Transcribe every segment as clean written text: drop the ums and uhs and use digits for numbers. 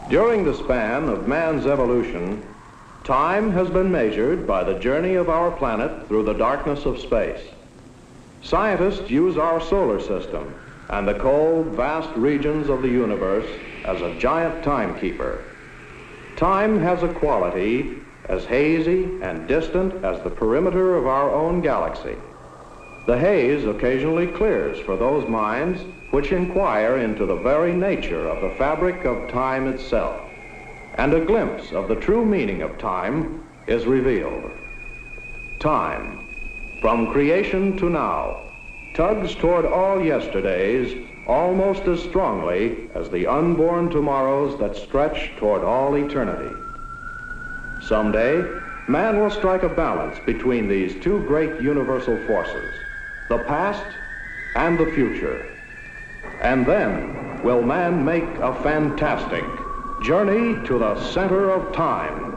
During the span of man's evolution, time has been measured by the journey of our planet through the darkness of space. Scientists use our solar system and the cold, vast regions of the universe as a giant timekeeper. Time has a quality as hazy and distant as the perimeter of our own galaxy. The haze occasionally clears for those minds which inquire into the very nature of the fabric of time itself, and a glimpse of the true meaning of time is revealed. Time, from creation to now, tugs toward all yesterdays almost as strongly as the unborn tomorrows that stretch toward all eternity. Someday, man will strike a balance between these two great universal forces, the past and the future. And then will man make a fantastic journey to the center of time.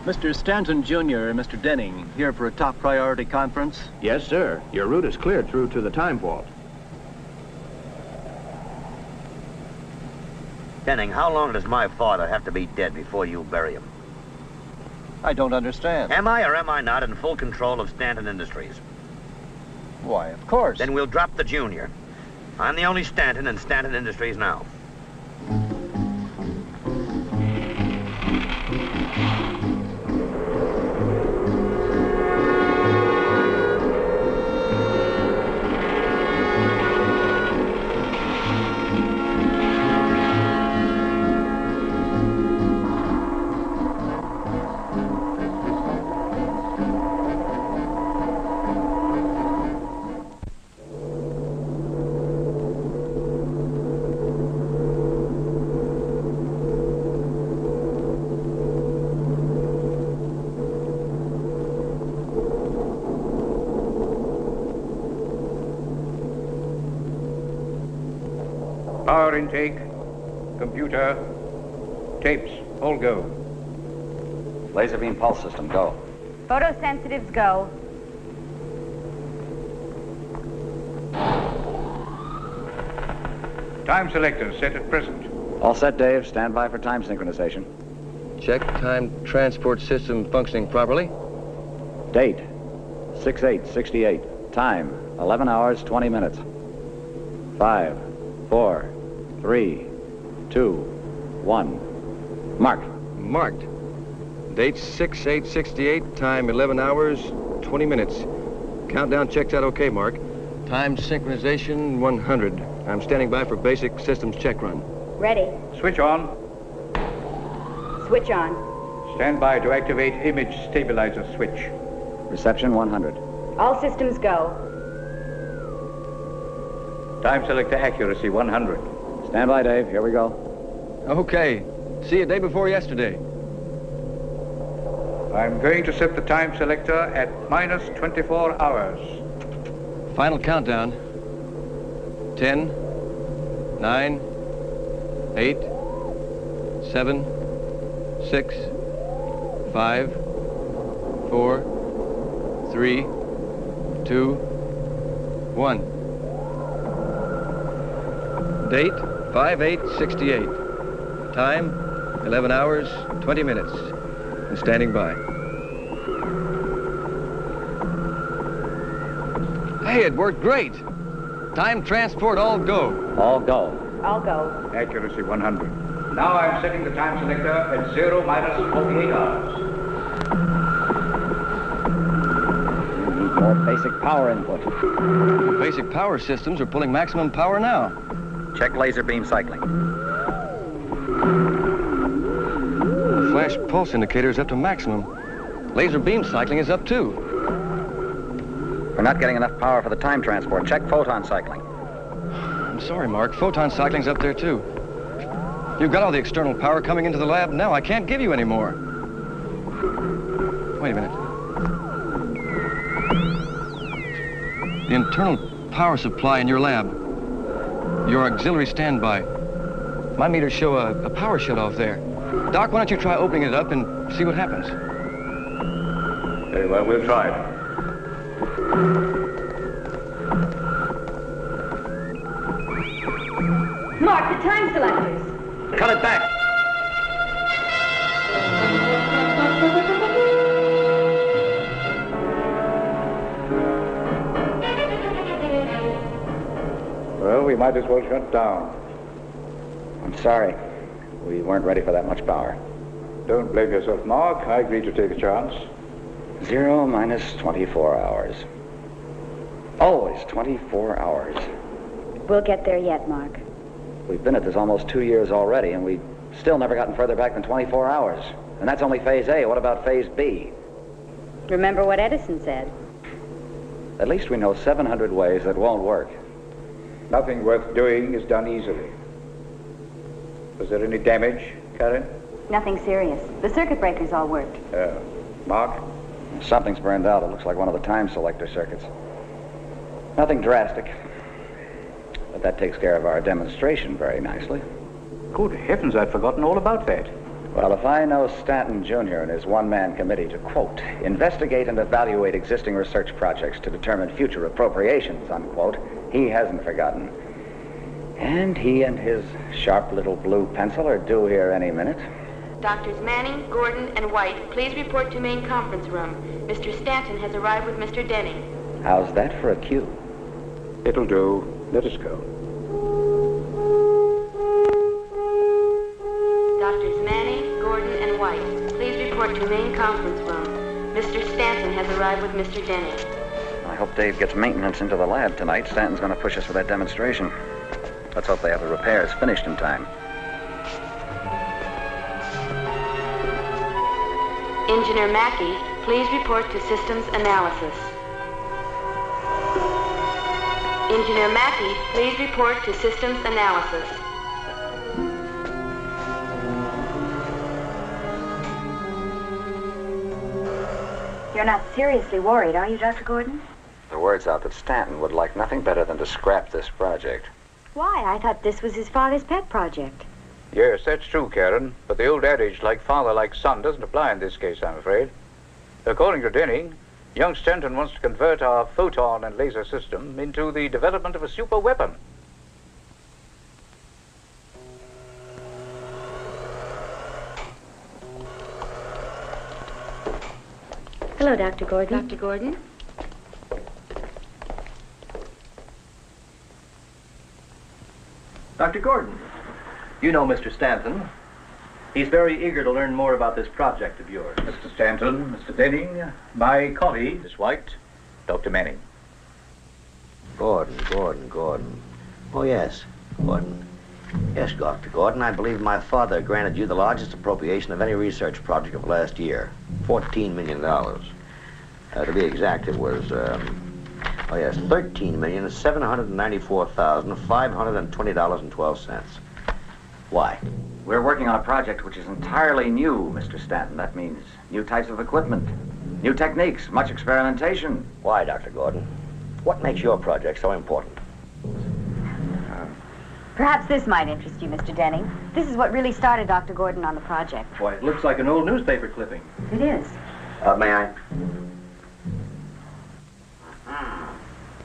Mr. Stanton, Jr. and Mr. Denning, here for a top priority conference? Yes, sir. Your route is cleared through to the time vault. Denning, how long does my father have to be dead before you bury him? I don't understand. Am I or am I not in full control of Stanton Industries? Why, of course. Then we'll drop the Junior. I'm the only Stanton in Stanton Industries now. Power intake, computer, tapes, all go. Laser beam pulse system, go. Photosensitives, go. Time selector set at present. All set, Dave. Stand by for time synchronization. Check time transport system functioning properly. Date, 6/8/68. Time, 11 hours, 20 minutes. 5, 4, 3, 2, 1. Mark. Marked. Date 6/8/68. Time 11 hours, 20 minutes. Countdown checks out okay, Mark. Time synchronization 100. I'm standing by for basic systems check run. Ready. Switch on. Switch on. Stand by to activate image stabilizer switch. Reception 100. All systems go. Time selector accuracy 100. Stand by, Dave. Here we go. Okay. See you day before yesterday. I'm going to set the time selector at minus 24 hours. Final countdown. 10, 9, 8, 7, 6, 5, 4, 3, 2, 1. Date 5/8/68. Time 11 hours, 20 minutes. And standing by. Hey, it worked great. Time transport all go. All go. All go. Accuracy 100. Now I'm setting the time selector at 0 minus 48 hours. We need more basic power input. The basic power systems are pulling maximum power now. Check laser beam cycling. The flash pulse indicator is up to maximum. Laser beam cycling is up too. We're not getting enough power for the time transport. Check photon cycling. I'm sorry, Mark. Photon cycling's up there too. You've got all the external power coming into the lab now. I can't give you any more. Wait a minute. The internal power supply in your lab. Your auxiliary standby. My meters show a power shut-off there. Doc, why don't you try opening it up and see what happens? Very well, we'll try it. Mark, the time selectors. Cut it back. Well, we might as well shut down. I'm sorry. We weren't ready for that much power. Don't blame yourself, Mark. I agreed to take a chance. 0 minus 24 hours. Always 24 hours. We'll get there yet, Mark. We've been at this almost 2 years already, and we've still never gotten further back than 24 hours. And that's only phase A. What about phase B? Remember what Edison said. At least we know 700 ways that won't work. Nothing worth doing is done easily. Was there any damage, Karen? Nothing serious. The circuit breakers all worked. Mark? Something's burned out. It looks like one of the time selector circuits. Nothing drastic. But that takes care of our demonstration very nicely. Good heavens, I'd forgotten all about that. Well, if I know Stanton Jr. and his one-man committee to, quote, investigate and evaluate existing research projects to determine future appropriations, unquote, he hasn't forgotten. And he and his sharp little blue pencil are due here any minute. Doctors Manning, Gordon, and White, please report to main conference room. Mr. Stanton has arrived with Mr. Denning. How's that for a cue? It'll do. Let us go. Doctors Manning, Gordon, and White, please report to main conference room. Mr. Stanton has arrived with Mr. Denning. I hope Dave gets maintenance into the lab tonight. Stanton's going to push us for that demonstration. Let's hope they have the repairs finished in time. Engineer Mackey, please report to systems analysis. Engineer Mackey, please report to systems analysis. You're not seriously worried, are you, Dr. Gordon? The word's out that Stanton would like nothing better than to scrap this project. Why? I thought this was his father's pet project. Yes, that's true, Karen. But the old adage, like father, like son, doesn't apply in this case, I'm afraid. According to Denning, young Stanton wants to convert our photon and laser system into the development of a super weapon. Hello, Dr. Gordon. Dr. Gordon? Dr. Gordon, you know Mr. Stanton. He's very eager to learn more about this project of yours. Mr. Stanton, Mr. Denning, my colleague, Miss White, Dr. Manning. Gordon. Oh, yes, Gordon. Yes, Dr. Gordon, I believe my father granted you the largest appropriation of any research project of last year. $14 million. To be exact, it was, $13,794,520.12. Why? We're working on a project which is entirely new, Mr. Stanton. That means new types of equipment, new techniques, much experimentation. Why, Dr. Gordon? What makes your project so important? Perhaps this might interest you, Mr. Denning. This is what really started Dr. Gordon on the project. Why, it looks like an old newspaper clipping. It is. May I?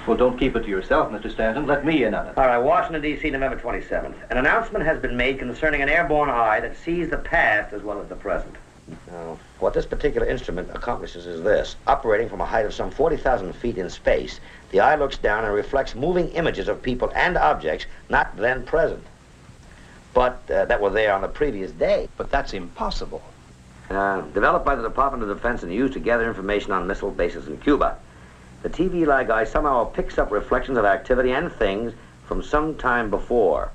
Well, don't keep it to yourself, Mr. Stanton. Let me in on it. All right, Washington, D.C., November 27th. An announcement has been made concerning an airborne eye that sees the past as well as the present. Now, what this particular instrument accomplishes is this. Operating from a height of some 40,000 feet in space, the eye looks down and reflects moving images of people and objects not then present, but that were there on the previous day. But that's impossible. Developed by the Department of Defense and used to gather information on missile bases in Cuba. The TV-like eye somehow picks up reflections of activity and things from some time before,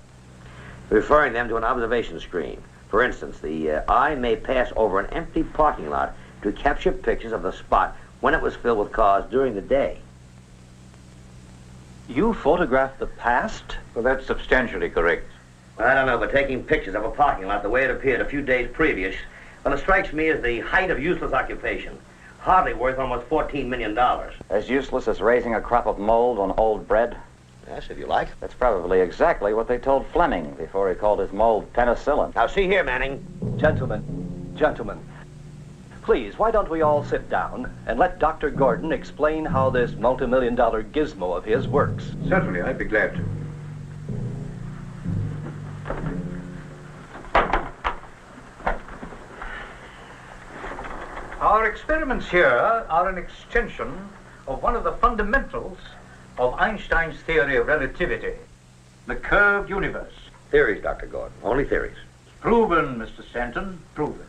referring them to an observation screen. For instance, the eye may pass over an empty parking lot to capture pictures of the spot when it was filled with cars during the day. You photographed the past? Well, that's substantially correct. I don't know, but taking pictures of a parking lot the way it appeared a few days previous, well, it strikes me as the height of useless occupation. Hardly worth almost $14 million. As useless as raising a crop of mold on old bread? Yes, if you like. That's probably exactly what they told Fleming before he called his mold penicillin. Now, see here, Manning. Gentlemen, please, why don't we all sit down and let Dr. Gordon explain how this multi-million-dollar gizmo of his works? Certainly, I'd be glad to. Our experiments here are an extension of one of the fundamentals of Einstein's theory of relativity, the curved universe. Theories, Dr. Gordon. Only theories. Proven, Mr. Stanton, proven.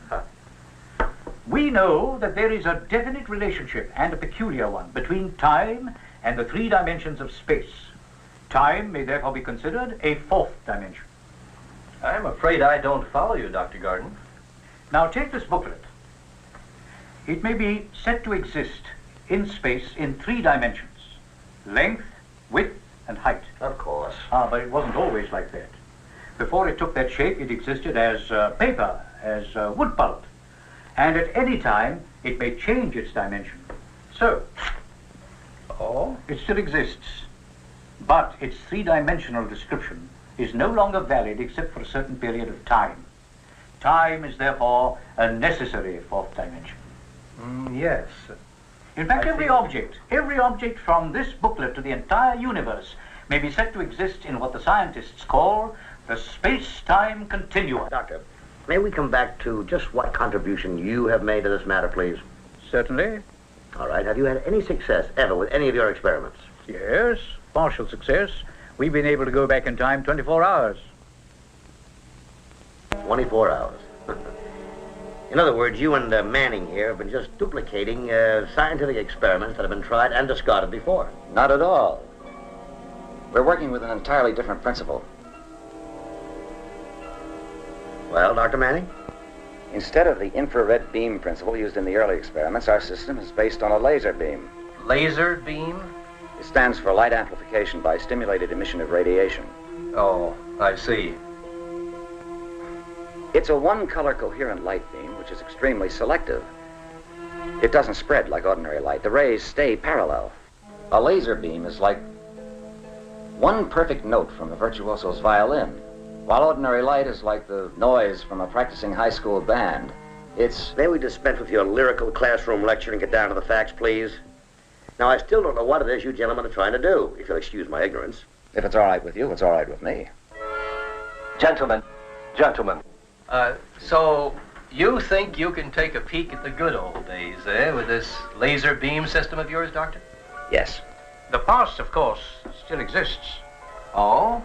We know that there is a definite relationship, and a peculiar one, between time and the 3 dimensions of space. Time may therefore be considered a 4th dimension. I'm afraid I don't follow you, Dr. Gordon. Now take this booklet. It may be said to exist in space in 3 dimensions: length, width, and height. Of course. But it wasn't always like that. Before it took that shape, it existed as paper, as wood pulp. And at any time, it may change its dimension. So, it still exists. But its 3-dimensional description is no longer valid except for a certain period of time. Time is therefore a necessary fourth dimension. Yes. In fact, every object from this booklet to the entire universe may be said to exist in what the scientists call the space-time continuum. Doctor, may we come back to just what contribution you have made to this matter, please? Certainly. All right. Have you had any success ever with any of your experiments? Yes, partial success. We've been able to go back in time 24 hours. 24 hours. In other words, you and Manning here have been just duplicating scientific experiments that have been tried and discarded before. Not at all. We're working with an entirely different principle. Well, Dr. Manning? Instead of the infrared beam principle used in the early experiments, our system is based on a laser beam. Laser beam? It stands for light amplification by stimulated emission of radiation. Oh, I see. It's a one-color coherent light beam, which is extremely selective. It doesn't spread like ordinary light. The rays stay parallel. A laser beam is like one perfect note from a virtuoso's violin, while ordinary light is like the noise from a practicing high school band. May we dispense with your lyrical classroom lecture and get down to the facts, please? Now, I still don't know what it is you gentlemen are trying to do, if you'll excuse my ignorance. If it's all right with you, it's all right with me. Gentlemen. So you think you can take a peek at the good old days, with this laser beam system of yours, Doctor? Yes. The past, of course, still exists. Oh?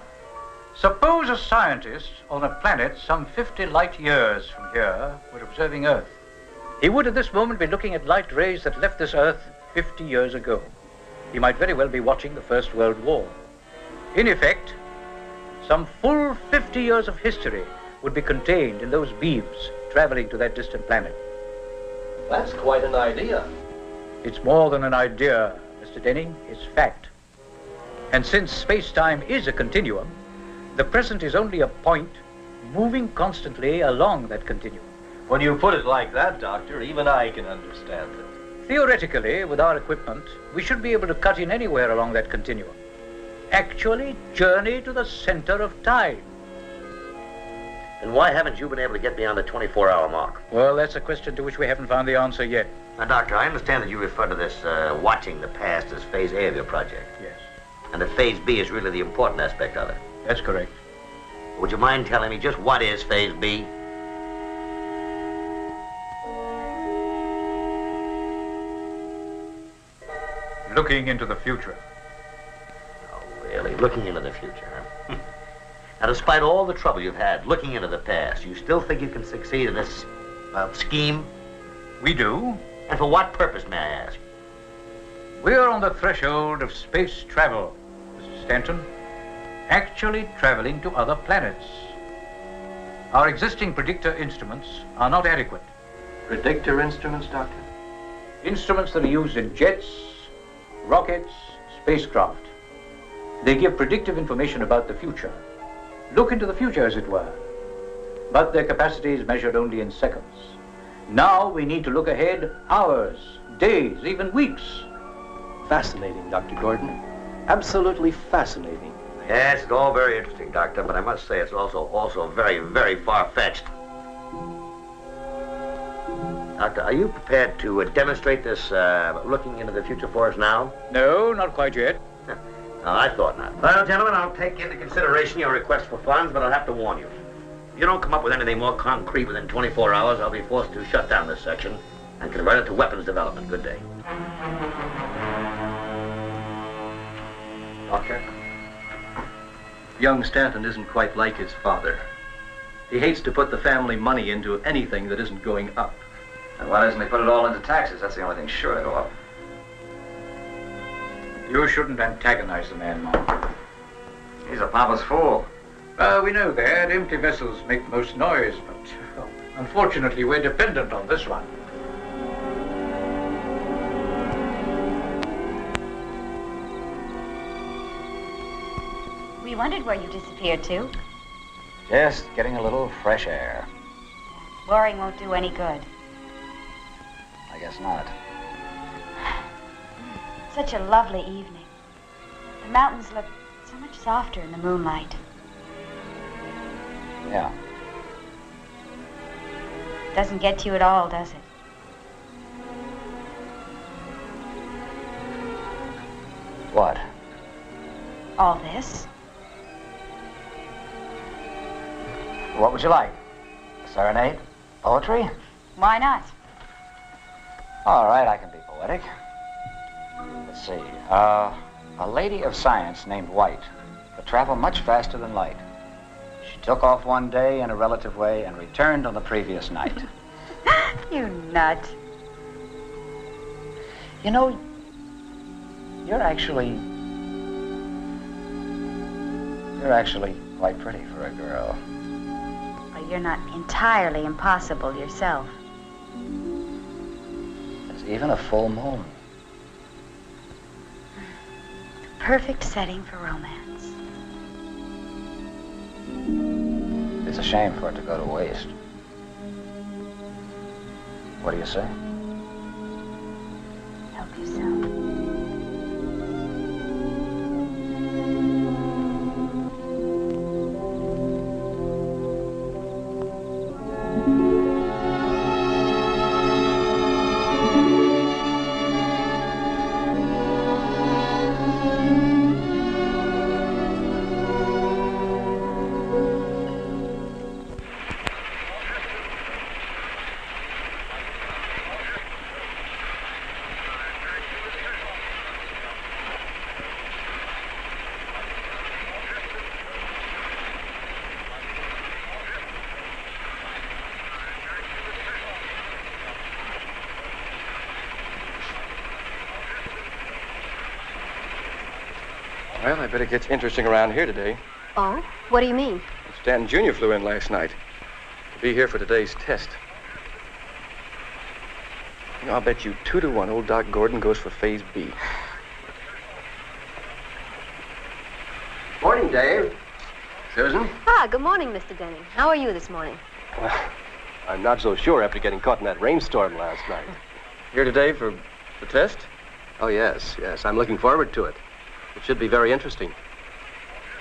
Suppose a scientist on a planet some 50 light years from here were observing Earth. He would at this moment be looking at light rays that left this Earth 50 years ago. He might very well be watching the First World War. In effect, some full 50 years of history would be contained in those beams traveling to that distant planet. That's quite an idea. It's more than an idea, Mr. Denning. It's fact. And since space-time is a continuum, the present is only a point moving constantly along that continuum. When you put it like that, Doctor, even I can understand it. Theoretically, with our equipment, we should be able to cut in anywhere along that continuum. Actually journey to the center of time. And why haven't you been able to get beyond the 24-hour mark? Well, that's a question to which we haven't found the answer yet. Now, Doctor, I understand that you refer to this watching the past as phase A of your project. Yes. And that phase B is really the important aspect of it. That's correct. Would you mind telling me just what is phase B? Looking into the future. Oh, really? Looking into the future, huh? Now, despite all the trouble you've had looking into the past, you still think you can succeed in this scheme? We do. And for what purpose, may I ask? We're on the threshold of space travel, Mr. Stanton. Actually traveling to other planets. Our existing predictor instruments are not adequate. Predictor instruments, Doctor? Instruments that are used in jets, rockets, spacecraft. They give predictive information about the future. Look into the future, as it were. But their capacity is measured only in seconds. Now we need to look ahead hours, days, even weeks. Fascinating, Dr. Gordon. Absolutely fascinating. Yes, it's all very interesting, Doctor, but I must say it's also very, very far-fetched. Doctor, are you prepared to demonstrate this looking into the future for us now? No, not quite yet. No, I thought not. Well, gentlemen, I'll take into consideration your request for funds, but I'll have to warn you. If you don't come up with anything more concrete within 24 hours, I'll be forced to shut down this section and convert it to weapons development. Good day. Doctor? Young Stanton isn't quite like his father. He hates to put the family money into anything that isn't going up. And why doesn't he put it all into taxes? That's the only thing sure to go up. You shouldn't antagonize the man, Mark. He's a papa's fool. We know that. Empty vessels make most noise, but unfortunately we're dependent on this one. We wondered where you disappeared to. Just getting a little fresh air. Worrying won't do any good. I guess not. Such a lovely evening. The mountains look so much softer in the moonlight. Yeah. Doesn't get to you at all, does it? What? All this? What would you like? A serenade? Poetry? Why not? All right, I can be poetic. Let's see. A lady of science named White could travel much faster than light. She took off one day in a relative way and returned on the previous night. You nut. You know, you're actually quite pretty for a girl. Well, you're not entirely impossible yourself. There's even a full moon. Perfect setting for romance. It's a shame for it to go to waste. What do you say? Help yourself. Well, I bet it gets interesting around here today. Oh? What do you mean? Stanton Jr. flew in last night to be here for today's test. You know, I'll bet you 2-1 old Doc Gordon goes for Phase B. Morning, Dave. Susan? Ah, good morning, Mr. Denning. How are you this morning? Well, I'm not so sure after getting caught in that rainstorm last night. Here today for the test? Oh, yes. I'm looking forward to it. It should be very interesting.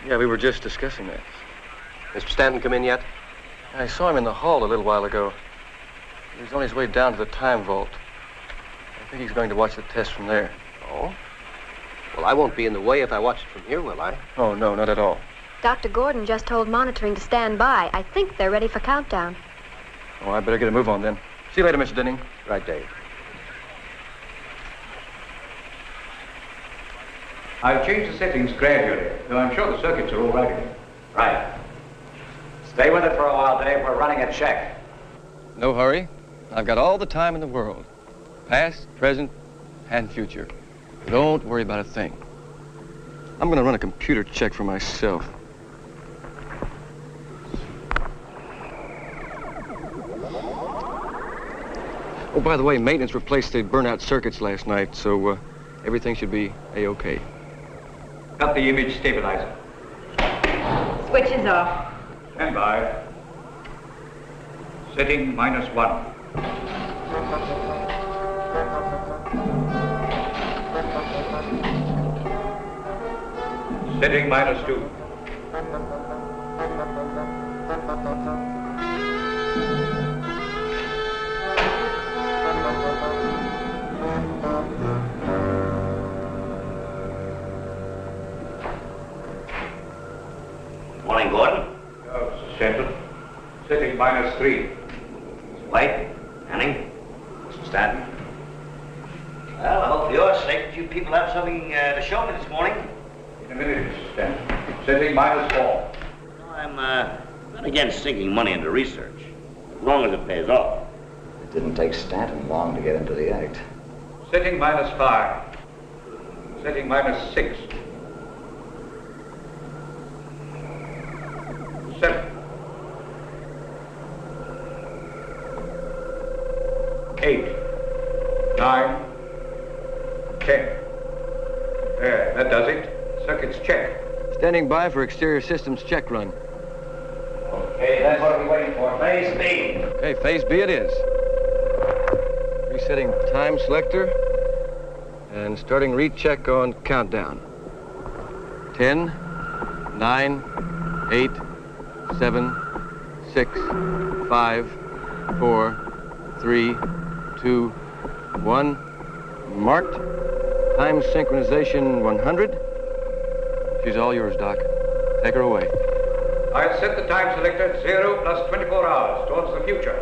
Yeah, we were just discussing that. Mr. Stanton come in yet? I saw him in the hall a little while ago. He was on his way down to the time vault. I think he's going to watch the test from there. Oh? Well, I won't be in the way if I watch it from here, will I? Oh, no, not at all. Dr. Gordon just told monitoring to stand by. I think they're ready for countdown. Oh, I better get a move on then. See you later, Mr. Denning. Right, Dave. I'll change the settings gradually, though I'm sure the circuits are all right. Right. Stay with it for a while, Dave. We're running a check. No hurry. I've got all the time in the world. Past, present, and future. Don't worry about a thing. I'm going to run a computer check for myself. Oh, by the way, maintenance replaced the burnout circuits last night, so everything should be A-OK. Got the image stabilizer. Switch is off. Stand by. Setting -1. Setting -2. Morning, Gordon. Oh, Stanton. Setting -3. White, Manning. Mr. Stanton? Well, I hope for your sake that you people have something to show me this morning. In a minute, Mr. Stanton. Setting -4. I'm not against sinking money into research, as long as it pays off. It didn't take Stanton long to get into the act. Setting -5. Setting -6. 7. 8. 9. 10. There, that does it. Circuits check. Standing by for exterior systems check run. Okay, then what are we waiting for? Phase B. Okay, Phase B it is. Resetting time selector and starting recheck on countdown. 10, 9, 8, 7, 6, 5, 4, 3, 2, 1. Marked. Time synchronization 100. She's all yours, Doc. Take her away. I'll set the time selector at 0 plus 24 hours towards the future.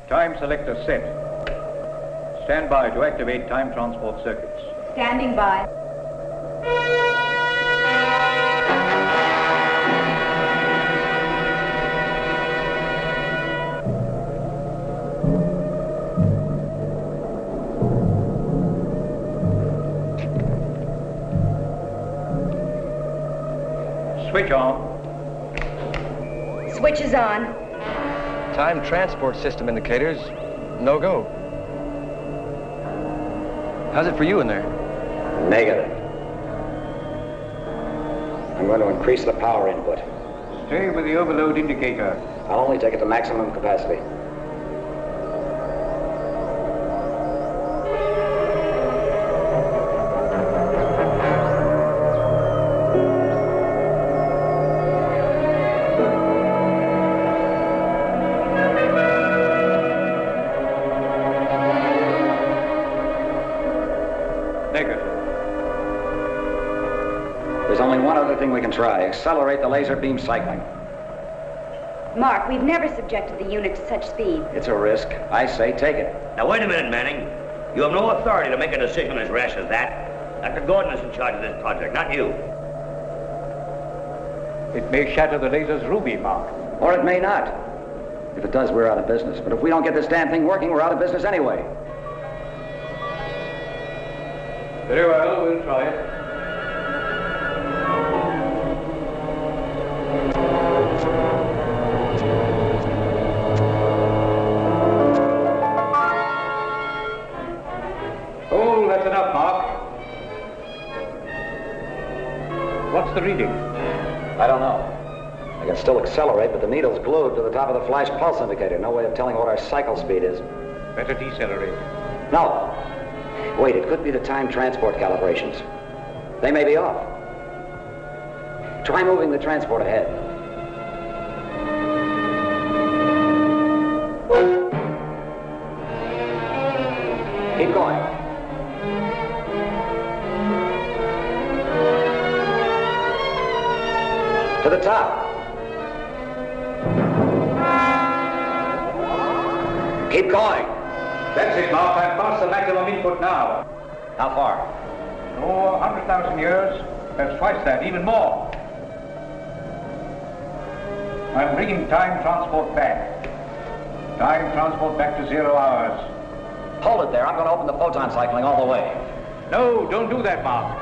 Time selector set. Stand by to activate time transport circuits. Standing by. Switch on. Switch is on. Time transport system indicators, no go. How's it for you in there? Negative. I'm going to increase the power input. Stay with the overload indicator. I'll only take it to maximum capacity. We can try. Accelerate the laser beam cycling. Mark, we've never subjected the unit to such speed. It's a risk. I say take it. Now, wait a minute, Manning. You have no authority to make a decision as rash as that. Dr. Gordon is in charge of this project, not you. It may shatter the laser's ruby, Mark. Or it may not. If it does, we're out of business. But if we don't get this damn thing working, we're out of business anyway. Very well, we'll try it. Oh, that's enough, Mark. What's the reading? I don't know. I can still accelerate, but the needle's glued to the top of the flash pulse indicator. No way of telling what our cycle speed is. Better decelerate. No. Wait, it could be the time transport calibrations. They may be off. Try moving the transport ahead. Keep going. To the top. Keep going. That's it, Mark. I've passed the maximum input now. How far? Oh, 100,000 years. Perhaps twice that, even more. I'm bringing time transport back. Time transport back to 0 hours. Hold it there. I'm going to open the photon cycling all the way. No, don't do that, Mark.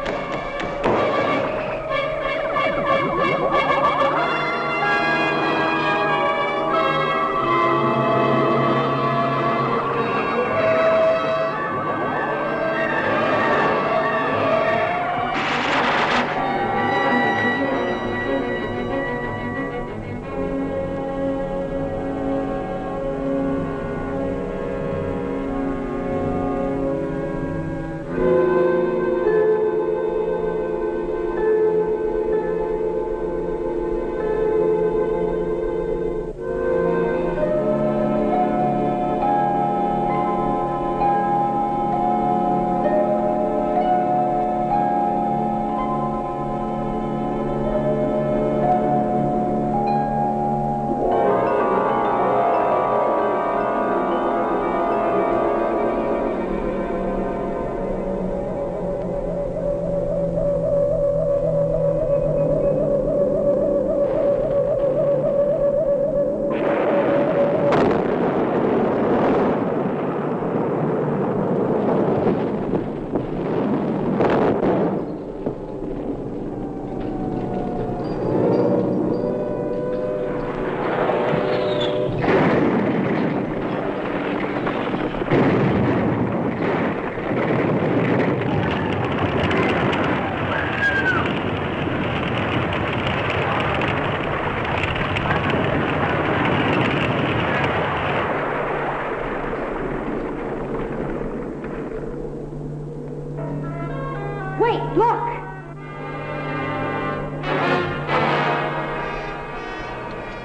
wait, look!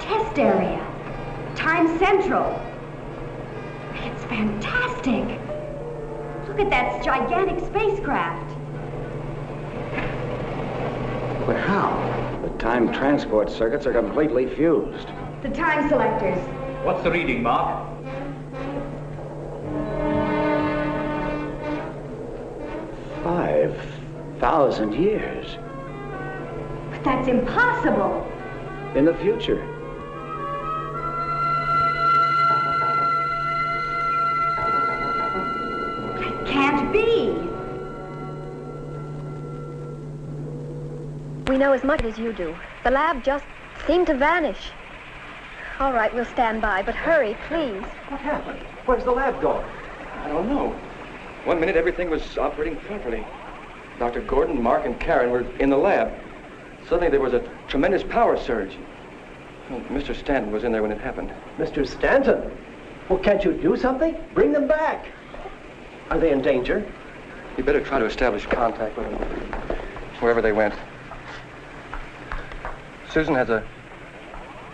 Test area. Time Central. It's fantastic. Look at that gigantic spacecraft. But how? The time transport circuits are completely fused. The time selectors. What's the reading, Mark? 5,000 years. But that's impossible. In the future. It can't be. We know as much as you do. The lab just seemed to vanish. All right, we'll stand by, but hurry, please. What happened? Where's the lab going? I don't know. 1 minute, everything was operating properly. Dr. Gordon, Mark, and Karen were in the lab. Suddenly, there was a tremendous power surge. Well, Mr. Stanton was in there when it happened. Mr. Stanton? Well, can't you do something? Bring them back. Are they in danger? You better try to establish contact with them, wherever they went. Susan, has a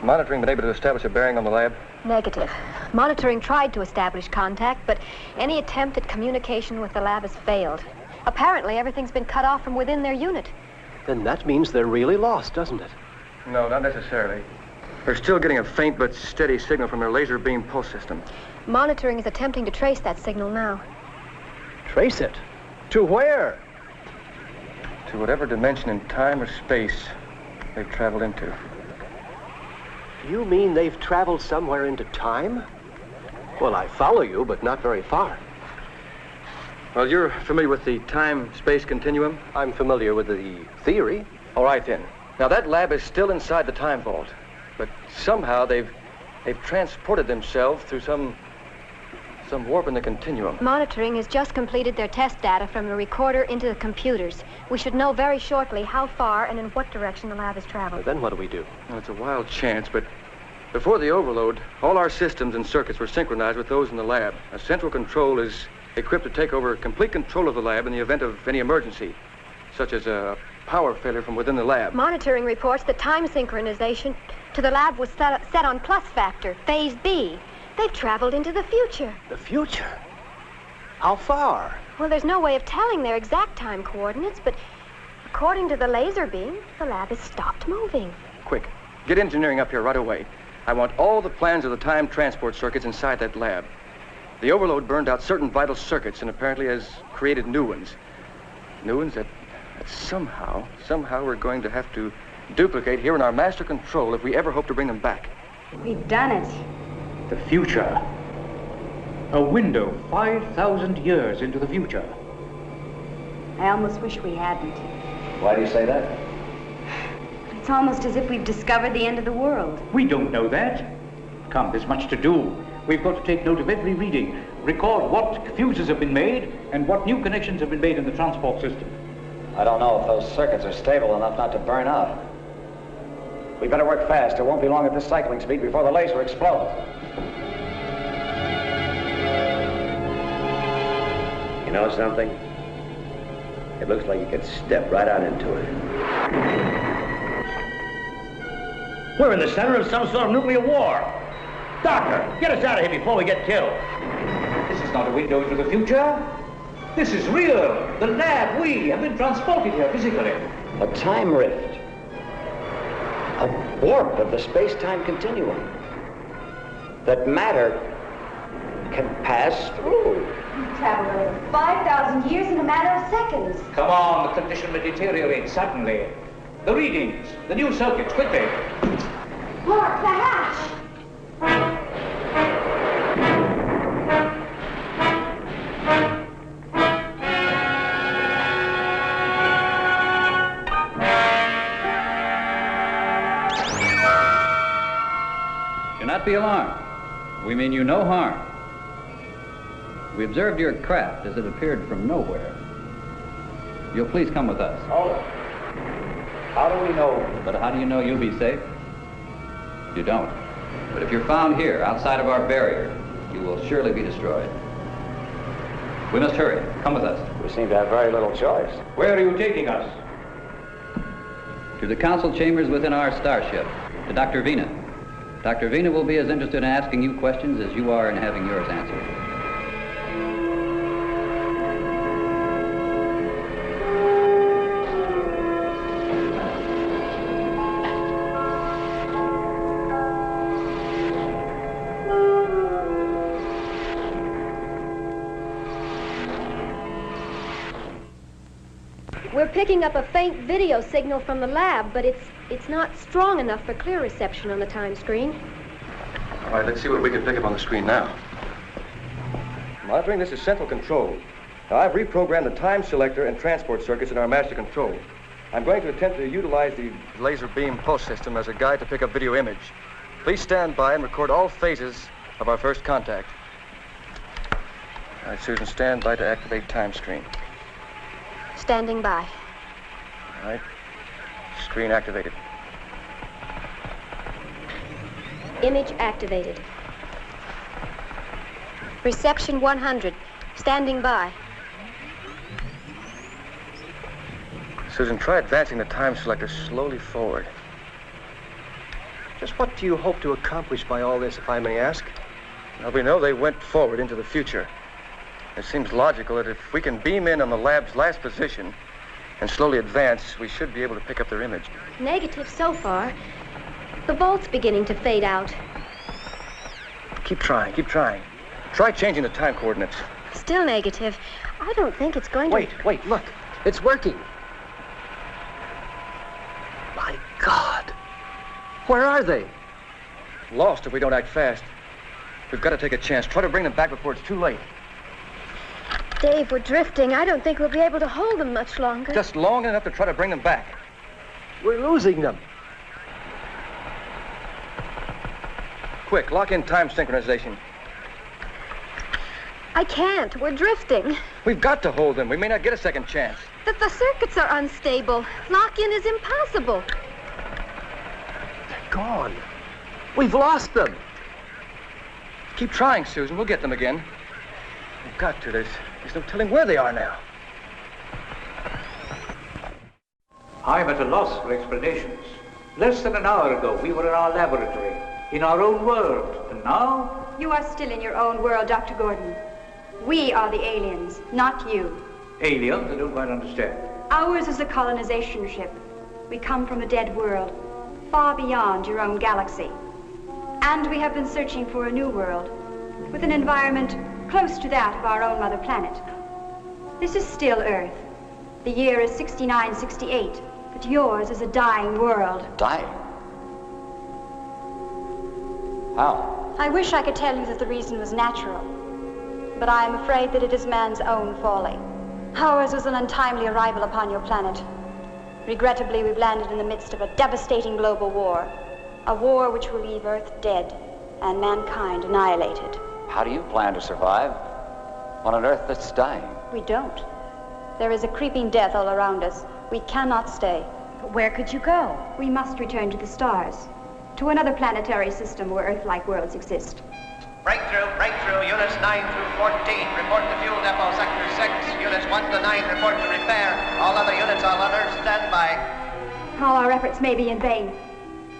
monitoring been able to establish a bearing on the lab? Negative. Monitoring tried to establish contact, but any attempt at communication with the lab has failed. Apparently, everything's been cut off from within their unit. Then that means they're really lost, doesn't it? No, not necessarily. They're still getting a faint but steady signal from their laser beam pulse system. Monitoring is attempting to trace that signal now. Trace it? To where? To whatever dimension in time or space they've traveled into. You mean they've traveled somewhere into time? Well, I follow you, but not very far. Well, you're familiar with the time-space continuum? I'm familiar with the theory. All right, then. Now, that lab is still inside the time vault, but somehow they've transported themselves through some warp in the continuum. Monitoring has just completed their test data from the recorder into the computers. We should know very shortly how far and in what direction the lab has traveled. Then what do we do? Well, it's a wild chance, but before the overload, all our systems and circuits were synchronized with those in the lab. A central control is equipped to take over complete control of the lab in the event of any emergency, such as a power failure from within the lab. Monitoring reports that time synchronization to the lab was set on plus factor, phase B. They've traveled into the future. The future? How far? Well, there's no way of telling their exact time coordinates, but according to the laser beam, the lab has stopped moving. Quick, get engineering up here right away. I want all the plans of the time transport circuits inside that lab. The overload burned out certain vital circuits and apparently has created new ones. New ones that somehow we're going to have to duplicate here in our master control if we ever hope to bring them back. We've done it. The future. A window 5,000 years into the future. I almost wish we hadn't. Why do you say that? It's almost as if we've discovered the end of the world. We don't know that. Come, there's much to do. We've got to take note of every reading, record what fuses have been made and what new connections have been made in the transport system. I don't know if those circuits are stable enough not to burn out. We better work fast. It won't be long at this cycling speed before the laser explodes. You know something? It looks like you could step right on into it. We're in the center of some sort of nuclear war. Doctor, get us out of here before we get killed. This is not a window into the future. This is real. The lab, we have been transported here physically. A time rift. A warp of the space-time continuum. That matter can pass through. We've traveled over 5,000 years in a matter of seconds. Come on, the condition will deteriorate suddenly. The readings, the new circuits, quickly. Mark, the hatch! Do not be alarmed. We mean you no harm. We observed your craft as it appeared from nowhere. You'll please come with us. Oh. How do we know? But how do you know you'll be safe? You don't. But if you're found here, outside of our barrier, you will surely be destroyed. We must hurry. Come with us. We seem to have very little choice. Where are you taking us? To the council chambers within our starship, to Dr. Vina. Dr. Vina will be as interested in asking you questions as you are in having yours answered. We're picking up a faint video signal from the lab, but it's not strong enough for clear reception on the time screen. All right, let's see what we can pick up on the screen now. Monitoring, this is central control. Now, I've reprogrammed the time selector and transport circuits in our master control. I'm going to attempt to utilize the laser beam pulse system as a guide to pick up video image. Please stand by and record all phases of our first contact. All right, Susan, stand by to activate time screen. Standing by. All right. Screen activated. Image activated. Reception 100. Standing by. Susan, try advancing the time selector slowly forward. Just what do you hope to accomplish by all this, if I may ask? Well, we know they went forward into the future. It seems logical that if we can beam in on the lab's last position and slowly advance, we should be able to pick up their image. Negative so far. The volt's beginning to fade out. Keep trying, keep trying. Try changing the time coordinates. Still negative. I don't think it's going to... Wait, look. It's working. My God. Where are they? Lost if we don't act fast. We've got to take a chance. Try to bring them back before it's too late. Dave, we're drifting. I don't think we'll be able to hold them much longer. Just long enough to try to bring them back. We're losing them. Quick, lock in time synchronization. I can't. We're drifting. We've got to hold them. We may not get a second chance. The circuits are unstable. Lock-in is impossible. They're gone. We've lost them. Keep trying, Susan. We'll get them again. We've got to. There's no telling where they are now. I'm at a loss for explanations. Less than an hour ago, we were in our laboratory, in our own world, and now... You are still in your own world, Dr. Gordon. We are the aliens, not you. Aliens? I don't quite understand. Ours is a colonization ship. We come from a dead world, far beyond your own galaxy. And we have been searching for a new world, with an environment close to that of our own mother planet. This is still Earth. The year is 6968, but yours is a dying world. Dying? How? I wish I could tell you that the reason was natural, but I am afraid that it is man's own folly. Ours was an untimely arrival upon your planet. Regrettably, we've landed in the midst of a devastating global war, a war which will leave Earth dead and mankind annihilated. How do you plan to survive on an Earth that's dying? We don't. There is a creeping death all around us. We cannot stay. But where could you go? We must return to the stars, to another planetary system where Earth-like worlds exist. Breakthrough, units 9 through 14, report to fuel depot, sector 6, units 1 to 9, report to repair. All other units on alert, stand by. All our efforts may be in vain.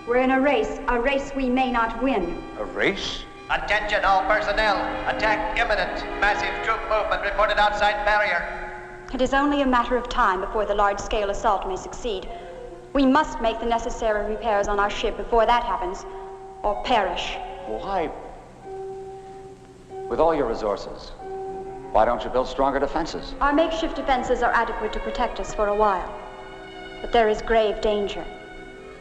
We're in a race we may not win. A race? Attention all personnel, attack imminent. Massive troop movement reported outside barrier. It is only a matter of time before the large-scale assault may succeed. We must make the necessary repairs on our ship before that happens, or perish. Why? With all your resources, why don't you build stronger defenses? Our makeshift defenses are adequate to protect us for a while. But there is grave danger.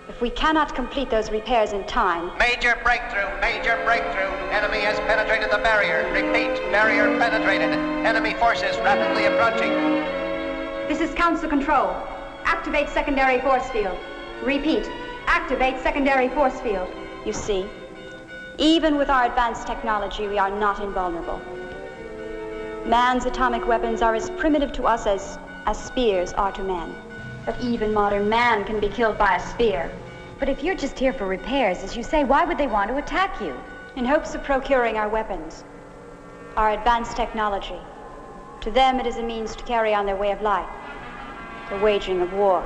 If we cannot complete those repairs in time... Major breakthrough. Enemy has penetrated the barrier. Repeat, barrier penetrated. Enemy forces rapidly approaching. This is Council Control. Activate secondary force field. Repeat, activate secondary force field. You see, even with our advanced technology, we are not invulnerable. Man's atomic weapons are as primitive to us as spears are to man. But even modern man can be killed by a spear. But if you're just here for repairs, as you say, why would they want to attack you? In hopes of procuring our weapons, our advanced technology, To them, it is a means to carry on their way of life, the waging of war.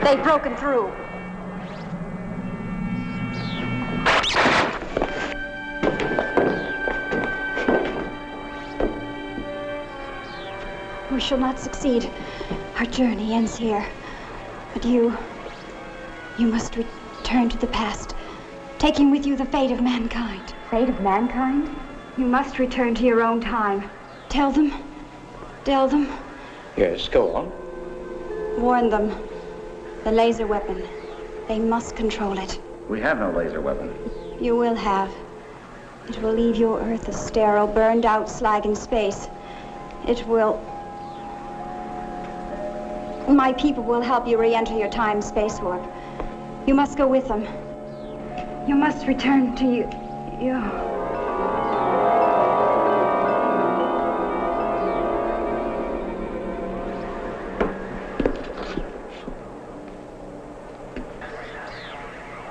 They've broken through. We shall not succeed. Our journey ends here. But you must return to the past, taking with you the fate of mankind. Fate of mankind? You must return to your own time. Tell them. Yes, go on. Warn them. The laser weapon. They must control it. We have no laser weapon. You will have. It will leave your Earth a sterile, burned out slag in space. It will... My people will help you re-enter your time-space warp. You must go with them. You must return to you.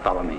Follow me.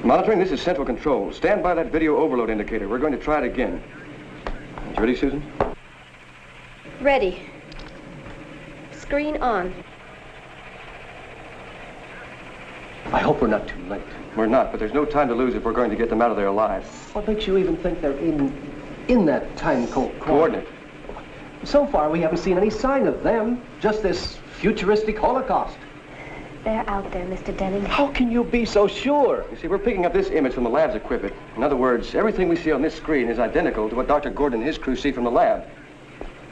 Monitoring, this is Central Control. Stand by that video overload indicator. We're going to try it again. You ready, Susan? Ready. Screen on. I hope we're not too late. We're not, but there's no time to lose if we're going to get them out of there alive. What makes you even think they're in that time coordinate? So far, we haven't seen any sign of them. Just this futuristic holocaust. They're out there, Mr. Denning. How can you be so sure? You see, we're picking up this image from the lab's equipment. In other words, everything we see on this screen is identical to what Dr. Gordon and his crew see from the lab.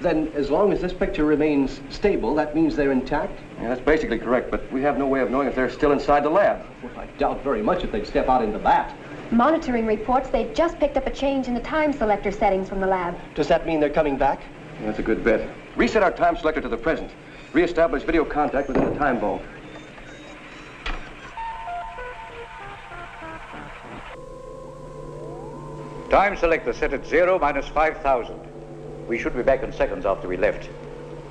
Then, as long as this picture remains stable, that means they're intact? Yeah, that's basically correct, but we have no way of knowing if they're still inside the lab. Well, I doubt very much if they'd step out into that. Monitoring reports they've just picked up a change in the time selector settings from the lab. Does that mean they're coming back? Yeah, that's a good bet. Reset our time selector to the present. Re-establish video contact within the time vault. Time selector set at 0 minus 5,000. We should be back in seconds after we left.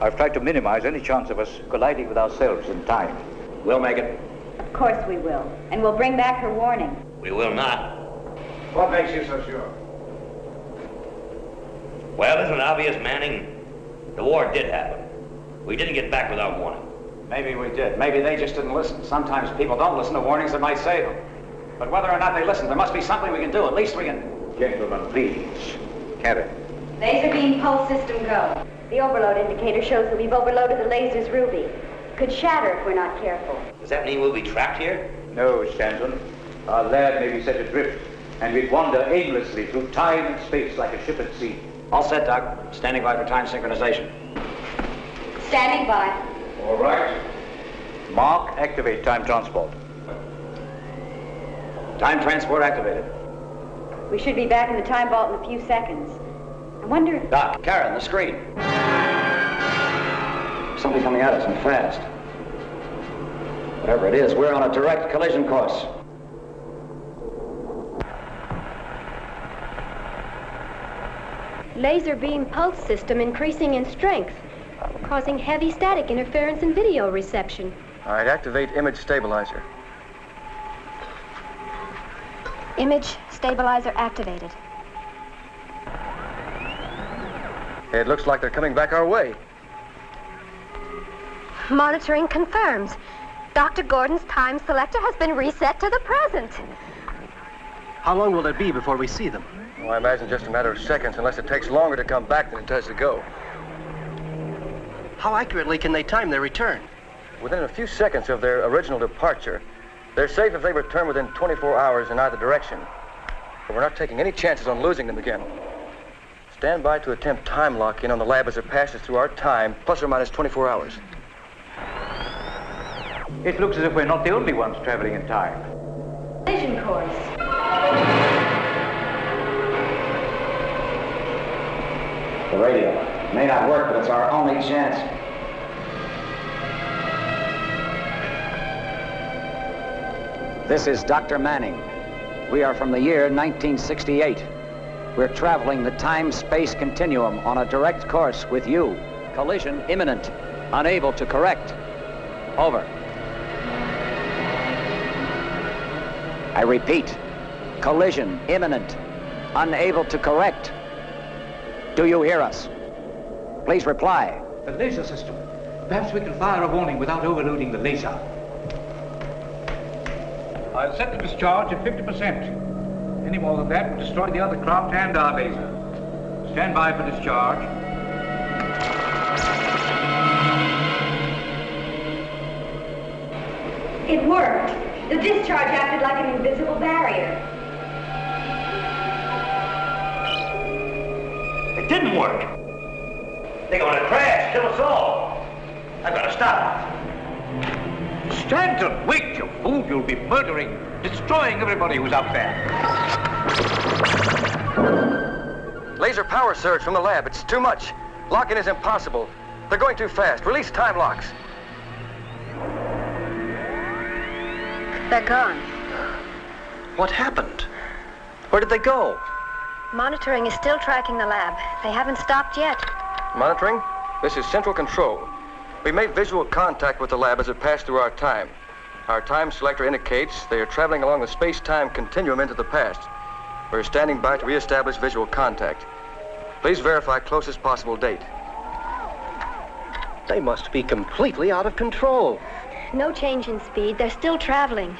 I've tried to minimize any chance of us colliding with ourselves in time. We'll make it. Of course we will. And we'll bring back her warning. We will not. What makes you so sure? Well, isn't it obvious, Manning? The war did happen. We didn't get back without warning. Maybe we did. Maybe they just didn't listen. Sometimes people don't listen to warnings that might save them. But whether or not they listen, there must be something we can do. At least we can... Gentlemen, please. Karen. Laser beam pulse system go. The overload indicator shows that we've overloaded the laser's ruby. Could shatter if we're not careful. Does that mean we'll be trapped here? No, Stanton. Our lab may be set adrift, and we'd wander aimlessly through time and space like a ship at sea. All set, Doc. Standing by for time synchronization. Standing by. All right. Mark, activate time transport. Time transport activated. We should be back in the time vault in a few seconds. I wonder if... Doc, Karen, the screen. Somebody coming at us and fast. Whatever it is, we're on a direct collision course. Laser beam pulse system increasing in strength, causing heavy static interference in video reception. All right, activate image stabilizer. Image stabilizer activated. It looks like they're coming back our way. Monitoring confirms. Dr. Gordon's time selector has been reset to the present. How long will it be before we see them? Well, I imagine just a matter of seconds, unless it takes longer to come back than it does to go. How accurately can they time their return? Within a few seconds of their original departure. They're safe if they return within 24 hours in either direction. But we're not taking any chances on losing them again. Stand by to attempt time lock-in on the lab as it passes through our time, plus or minus 24 hours. It looks as if we're not the only ones traveling in time. Collision course. The radio. May not work, but it's our only chance. This is Dr. Manning. We are from the year 1968. We're traveling the time-space continuum on a direct course with you. Collision imminent. Unable to correct. Over. I repeat, collision imminent. Unable to correct. Do you hear us? Please reply. The laser system. Perhaps we can fire a warning without overloading the laser. I'll set the discharge at 50%. Any more than that would destroy the other craft and our laser. Stand by for discharge. It worked. The discharge acted like an invisible barrier. It didn't work. They're going to crash, kill us all. I've got to stop it. Stanton, wait, you fool. You'll be murdering, destroying everybody who's up there. Laser power surge from the lab. It's too much. Lock-in is impossible. They're going too fast. Release time locks. They're gone. What happened? Where did they go? Monitoring is still tracking the lab. They haven't stopped yet. Monitoring? This is Central Control. We made visual contact with the lab as it passed through our time. Our time selector indicates they are traveling along the space-time continuum into the past. We're standing by to reestablish visual contact. Please verify closest possible date. They must be completely out of control. No change in speed. They're still traveling.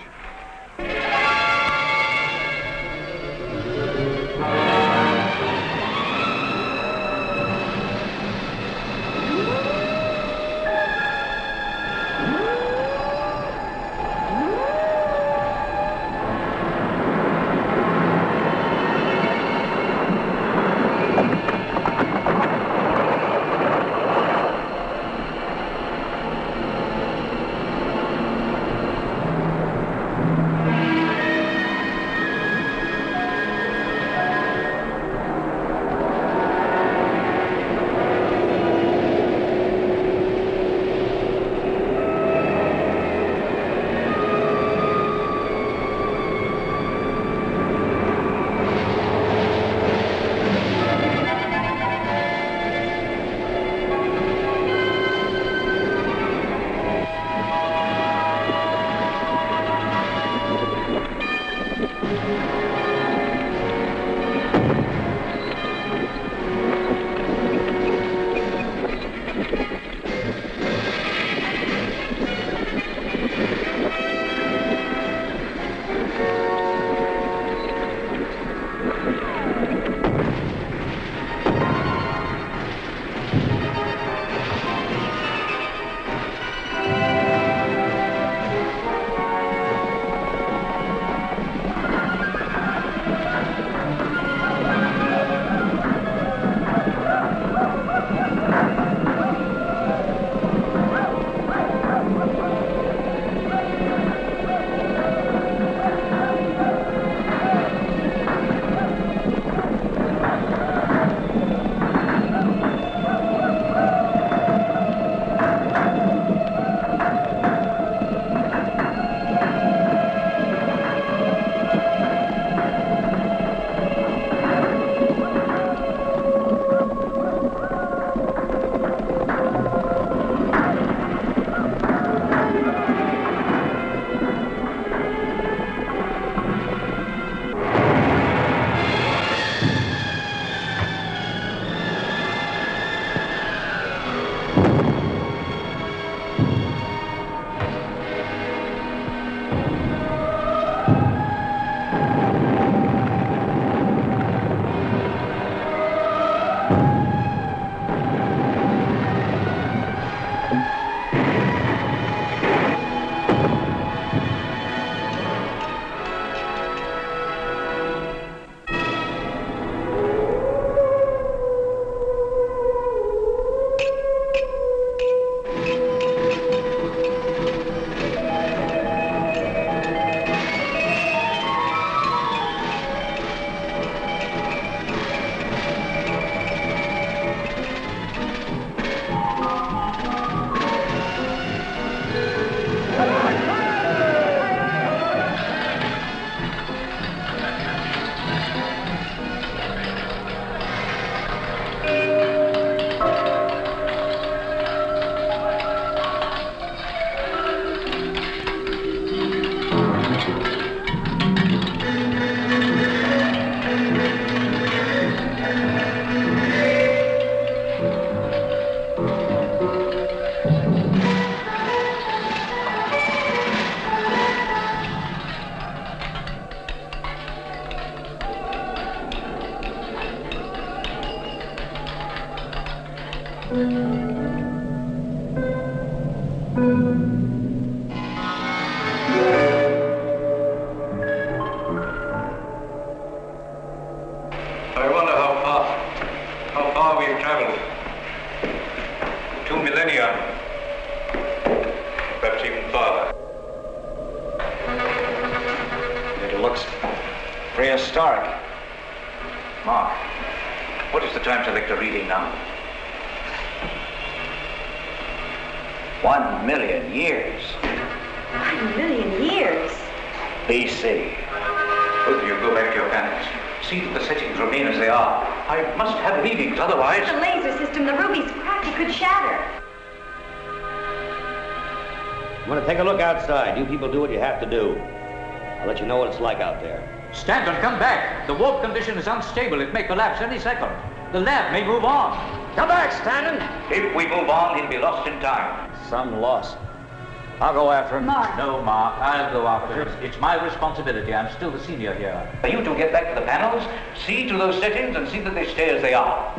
I wonder how far we've traveled. 2 millennia, perhaps even farther. It looks prehistoric. Mark, what is the time selector reading now? 1 million years. 1 million years? BC. Both of you go back to your panels. See that the settings remain as they are. I must have readings, otherwise... The laser system, the rubies cracked. It could shatter. I'm going to take a look outside. You people do what you have to do. I'll let you know what it's like out there. Stanton, come back. The warp condition is unstable. It may collapse any second. The lab may move on. Come back, Stanton. If we move on, he'll be lost in time. Some loss. I'll go after him. Mark. No, Mark, I'll go after him. It's my responsibility. I'm still the senior here. You two get back to the panels, see to those settings, and see that they stay as they are.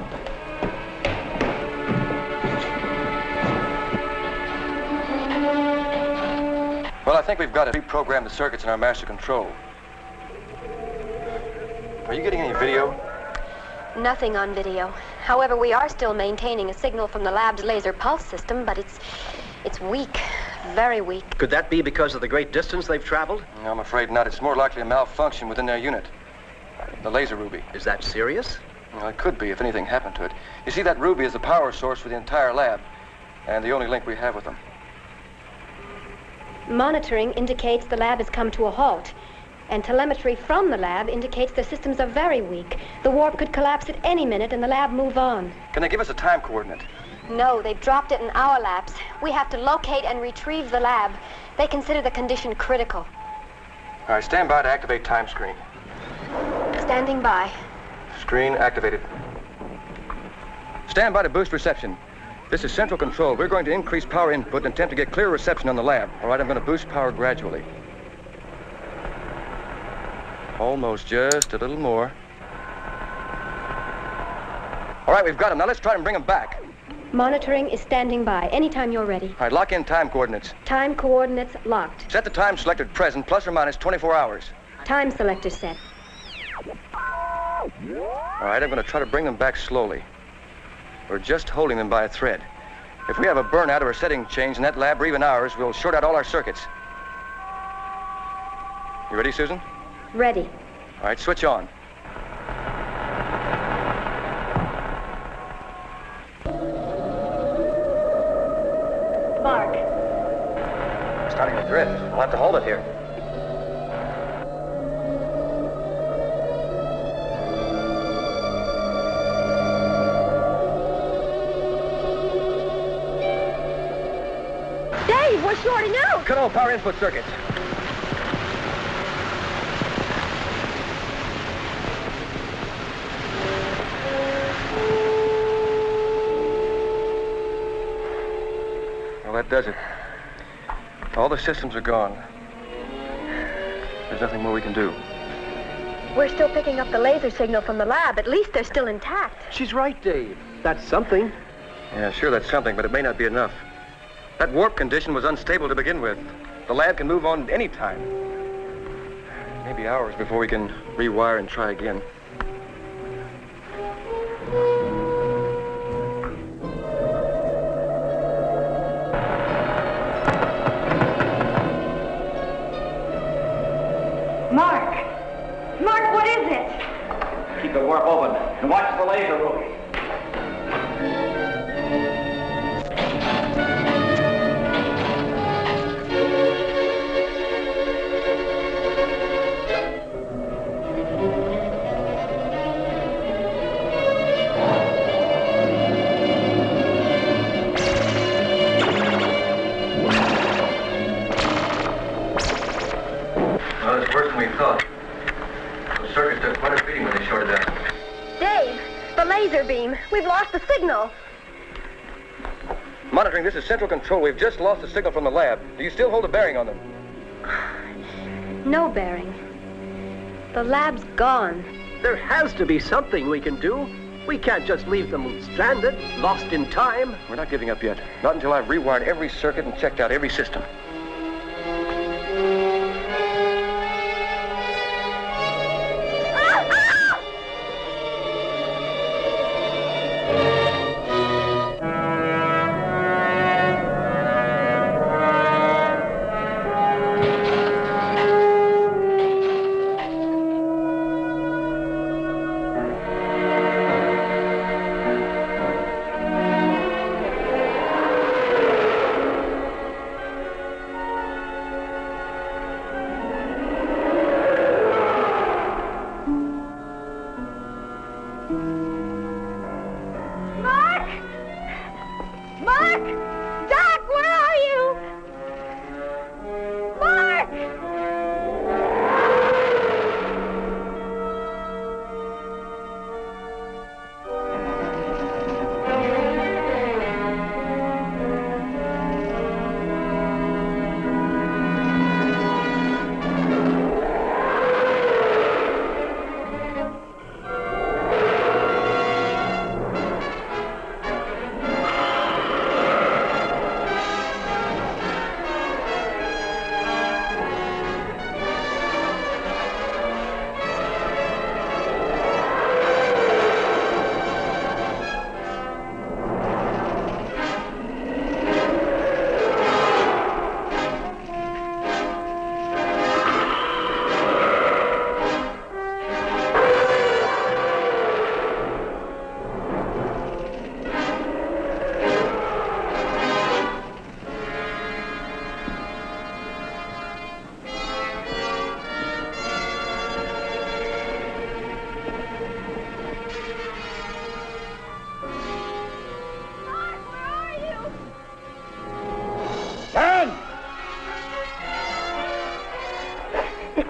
Well, I think we've got to reprogram the circuits in our master control. Are you getting any video? Nothing on video. However, we are still maintaining a signal from the lab's laser pulse system, but it's weak. Very weak. Could that be because of the great distance they've traveled? No, I'm afraid not. It's more likely a malfunction within their unit. The laser ruby. Is that serious? Well, it could be if anything happened to it. You see, that ruby is the power source for the entire lab, and the only link we have with them. Monitoring indicates the lab has come to a halt, and telemetry from the lab indicates their systems are very weak. The warp could collapse at any minute and the lab move on. Can they give us a time coordinate? No, they've dropped it in hour lapse. We have to locate and retrieve the lab. They consider the condition critical. All right, stand by to activate time screen. Standing by. Screen activated. Stand by to boost reception. This is central control. We're going to increase power input and attempt to get clear reception on the lab. All right, I'm going to boost power gradually. Almost, just a little more. All right, we've got them. Now let's try and bring them back. Monitoring is standing by. Anytime you're ready. All right, lock in time coordinates. Time coordinates locked. Set the time selected present, plus or minus 24 hours. Time selector set. All right, I'm going to try to bring them back slowly. We're just holding them by a thread. If we have a burnout or a setting change in that lab or even ours, we'll short out all our circuits. You ready, Susan? Ready. All right, switch on. Mark. Starting to drift. We'll have to hold it here. Dave, we're shorting out. Cut all power input circuits. Well, that does it. All the systems are gone. There's nothing more we can do. We're still picking up the laser signal from the lab. At least they're still intact. She's right, Dave. That's something. Yeah, sure, that's something, but it may not be enough. That warp condition was unstable to begin with. The lab can move on any time. Maybe hours before we can rewire and try again. Mark! Mark, what is it? Keep the warp open and watch the laser ruby. Well, it's worse than we thought. The circuits took quite a beating when they shorted out. Dave, the laser beam. We've lost the signal. Monitoring, this is central control. We've just lost the signal from the lab. Do you still hold a bearing on them? No bearing. The lab's gone. There has to be something we can do. We can't just leave them stranded, lost in time. We're not giving up yet. Not until I've rewired every circuit and checked out every system.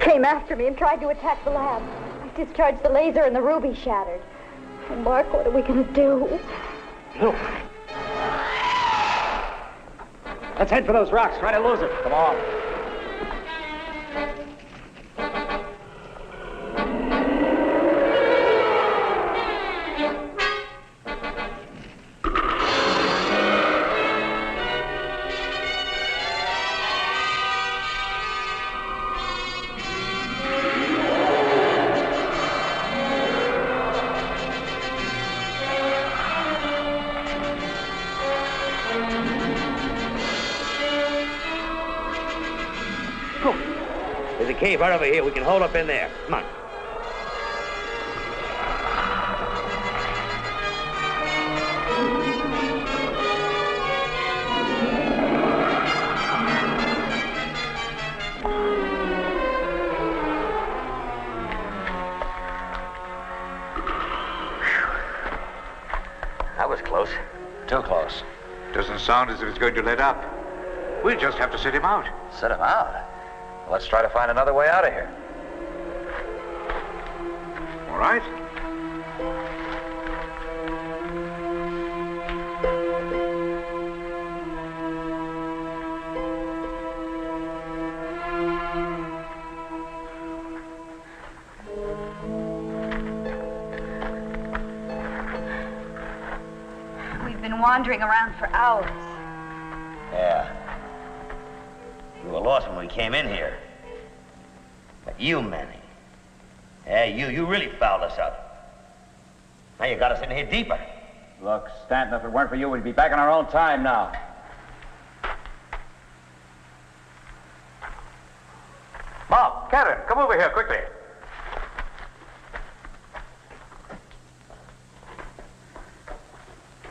Came after me and tried to attack the lab. I discharged the laser and the ruby shattered. Oh, Mark, what are we going to do? Look. Let's head for those rocks. Try to lose it. Come on. There's a cave right over here. We can hold up in there. Come on. That was close. Too close. Doesn't sound as if it's going to let up. We'll just have to sit him out. Set him out? Let's try to find another way out of here. All right. We've been wandering around for hours. Yeah. We were lost when we came in here. But you, Manning. Yeah, you really fouled us up. Now you got us in here deeper. Look, Stanton, if it weren't for you, we'd be back in our own time now. Mom, Karen, come over here quickly.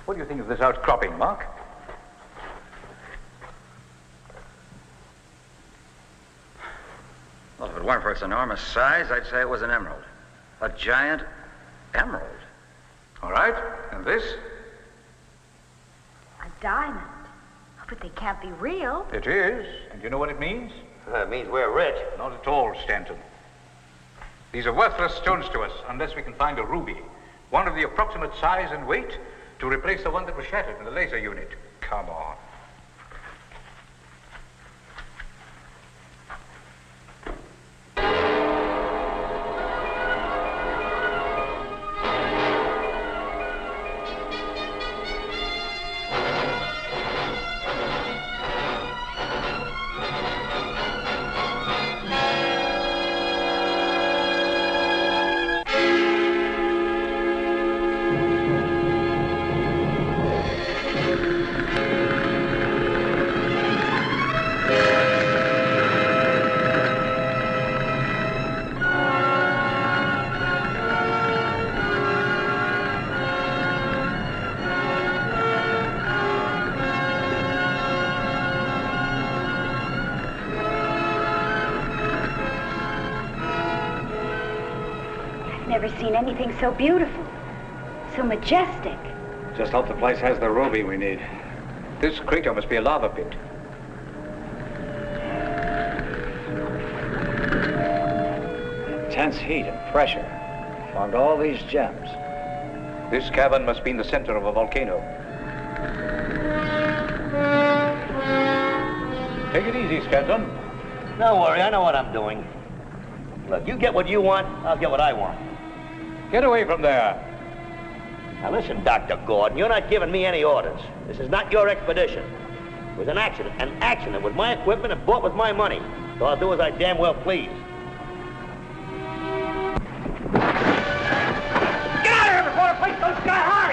What do you think of this outcropping, Mark? Well, if it weren't for its enormous size, I'd say it was an emerald. A giant emerald. All right, and this? A diamond. But they can't be real. It is, and you know what it means? It means we're rich. Not at all, Stanton. These are worthless stones to us unless we can find a ruby, one of the approximate size and weight to replace the one that was shattered in the laser unit. Come on. never seen anything so beautiful, so majestic. Just hope the place has the ruby we need. This crater must be a lava pit. Intense heat and pressure formed all these gems. This cavern must be in the center of a volcano. Take it easy, Stanton. Don't worry, I know what I'm doing. Look, you get what you want, I'll get what I want. Get away from there. Now listen, Dr. Gordon, you're not giving me any orders. This is not your expedition. It was an accident with my equipment and bought with my money. So I'll do as I damn well please. Get out of here before the place goes sky high!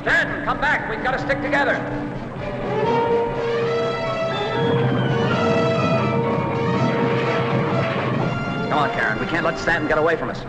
Stanton, come back. We've got to stick together. Come on, Karen. We can't let Stanton get away from us.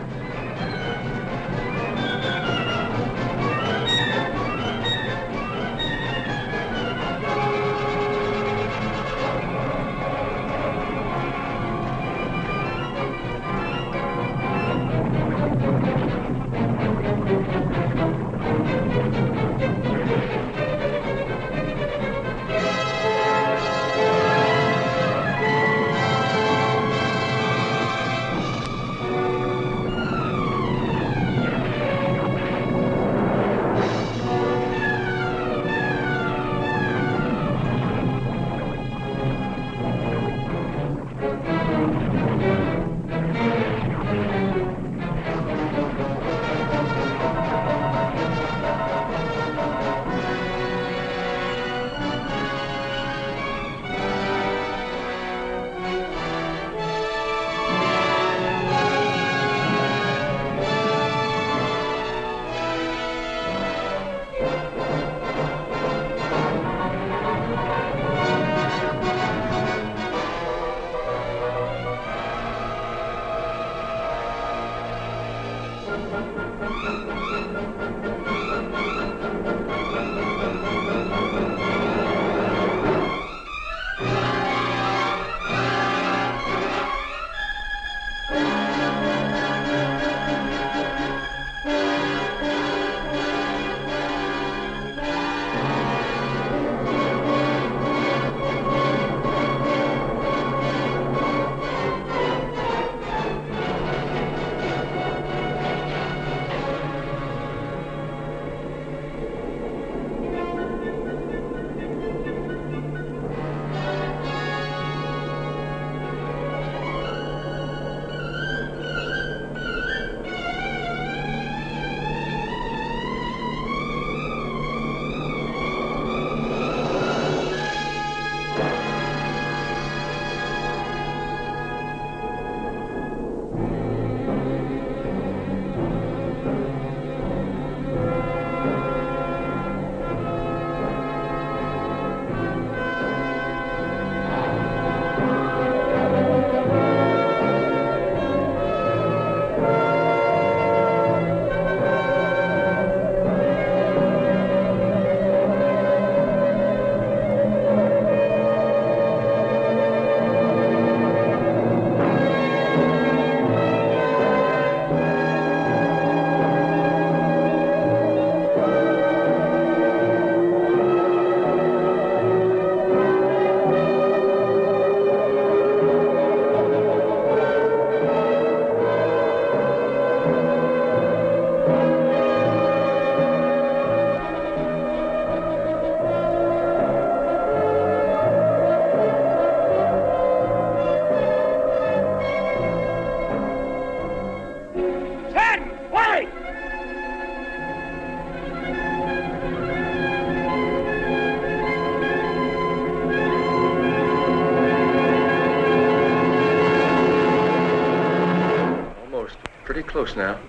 close now.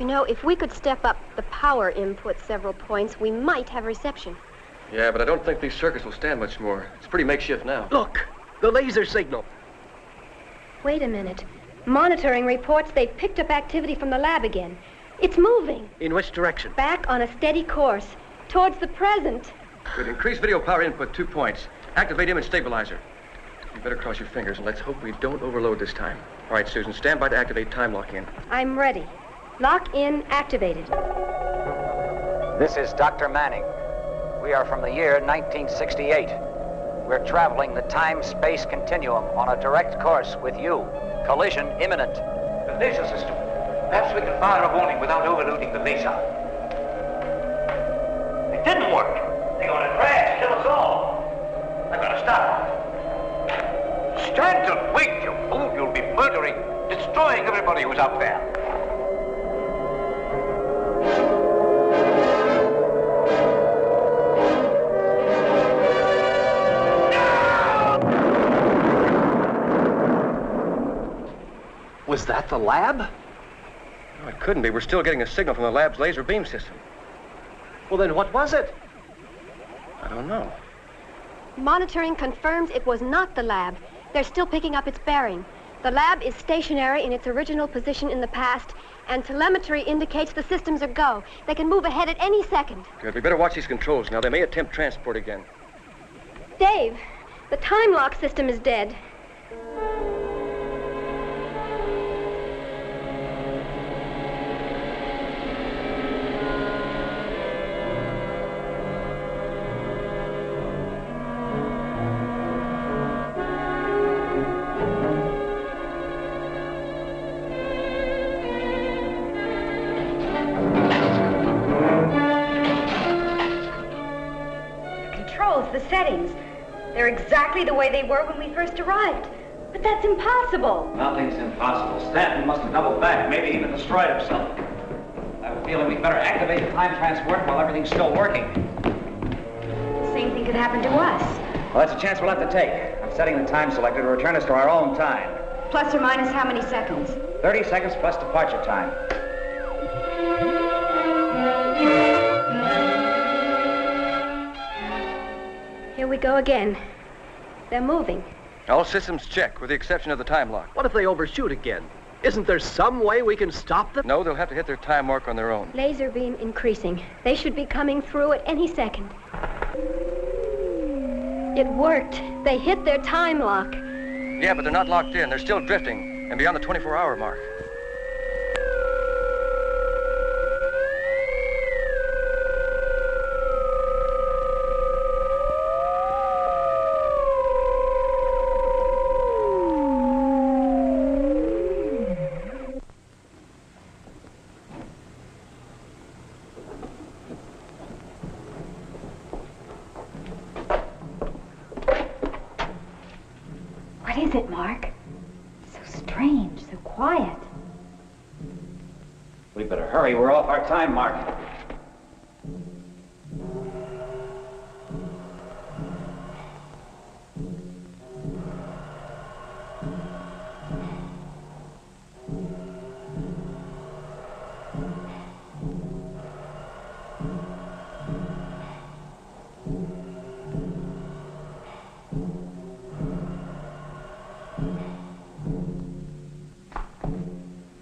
You know, if we could step up the power input several points, we might have reception. Yeah, but I don't think these circuits will stand much more. It's pretty makeshift now. Look, the laser signal. Wait a minute. Monitoring reports they've picked up activity from the lab again. It's moving. In which direction? Back on a steady course, towards the present. Good. Increase video power input 2 points. Activate image stabilizer. You better cross your fingers and let's hope we don't overload this time. All right, Susan, stand by to activate time lock-in. I'm ready. Lock-in activated. This is Dr. Manning. We are from the year 1968. We're traveling the time-space continuum on a direct course with you. Collision imminent. The laser system. Perhaps we can fire a warning without overloading the laser. It didn't work. They're going to crash, kill us all. They're going to stop. Stanton, wait, you fool. You'll be murdering, destroying everybody who's up there. Was that the lab? No, it couldn't be. We're still getting a signal from the lab's laser beam system. Well, then what was it? I don't know. Monitoring confirms it was not the lab. They're still picking up its bearing. The lab is stationary in its original position in the past, and telemetry indicates the systems are go. They can move ahead at any second. Good. We better watch these controls now. They may attempt transport again. Dave, the time lock system is dead. The settings. They're exactly the way they were when we first arrived. But that's impossible. Nothing's impossible. Stanton must have doubled back, maybe even destroyed himself. I have a feeling we'd better activate the time transport while everything's still working. The same thing could happen to us. Well, that's a chance we'll have to take. I'm setting the time selector to return us to our own time. Plus or minus how many seconds? 30 seconds plus departure time. Here we go again. They're moving. All systems check, with the exception of the time lock. What if they overshoot again? Isn't there some way we can stop them? No, they'll have to hit their time mark on their own. Laser beam increasing. They should be coming through at any second. It worked. They hit their time lock. Yeah, but they're not locked in. They're still drifting, and beyond the 24-hour mark. What is it, Mark? So strange, so quiet. We better hurry. We're off our time mark.